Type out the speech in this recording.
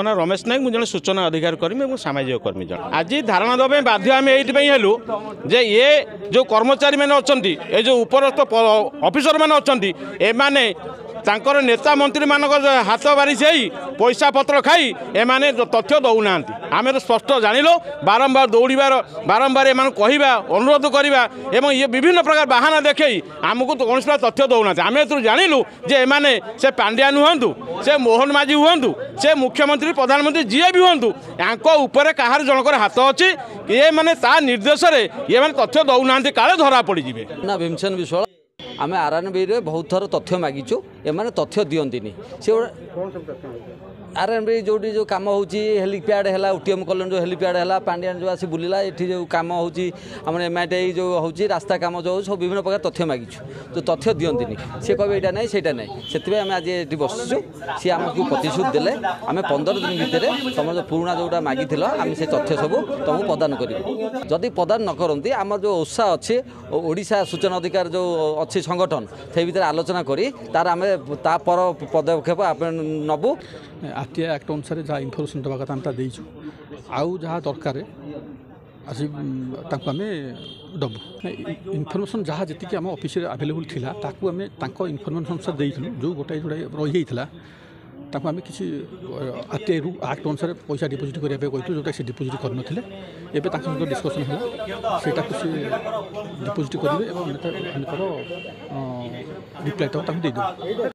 ମୋ ନାଁ ରମେଶ ନାୟକ ମୁଁ ଜଣେ सूचना अधिकार कर्मी और सामाजिक कर्मी जन आज धारणा देवा बाध्य आम ये हेलु जे ये जो कर्मचारी मैंने अच्छा ये जो उपरस्थ अफिसर मैंने अच्छा एमाने तांकर नेता मंत्री मान हाथ बारी से पैसा पत्र खाई एमाने तथ्य दौना आम तो स्पष्ट जानिलो बारंबार दौड़ार बारंबार एम कहवा अनुरोध करवा एवं ये विभिन्न प्रकार बाहाना देखे आमको तो कौन तथ्य दौना आम जानिलु जे एमाने से पांड्या नुहतु से मोहन माझी हूँ से मुख्यमंत्री प्रधानमंत्री जी भी हूँ यहाँ कहार जनकर हाथ अच्छी ये मैंने ता निर्देश ये मैंने तथ्य दौना काले धरा पड़े ना भीमसेन विश्वाल आम आरएनबी रे बहुत थर तथ्य मागिचु एमाने तथ्य दियंतिनी से आरएनबी जो कम हो हेलीपैड है उटीएम कॉलोनी जो हेलीपैड है पांड्यान जो आसी बुलिला ये जो कम हो एमआईटी जो हो रास्ता कम जो सब विभिन्न प्रकार तथ्य मागिचु तो तथ्य दियंतिनी सी कहे यहाँ ना से नहीं आम आज ये बसचु सी आमको प्रतिश्रुति देले आम 15 दिन भितर तुम जो पुराणा जोटा मागी आम से तथ्य सब तुमको प्रदान कर जदि प्रदान न करती आम जो उत्साह अच्छे ओडिशा सूचना अधिकार जो अच्छी संगठन से भीतर आलोचना करी तार आम तापर पदक्षेप आप नबू आरटीआई एक्ट अनुसार जहाँ इनफर्मेशन देवा कथा आम देचु आउ जहाँ दरकार आसी आम दबु इनफर्मेशन जहाँ जी आम ऑफिस अवेलेबल थिला ताकू आम इनफर्मेशन अनुसार देइथिलु जो गोटाए जोड़ा रही जाता ताकू आम किसी आरटीआई एक्ट अनुसार पैसा डिपोजिट करने कहूँ जोटा से डिपोजिट करन सहित डिस्कसन है सेटा से डिपोजिट करेंगे और रिप्लाई तक देदेव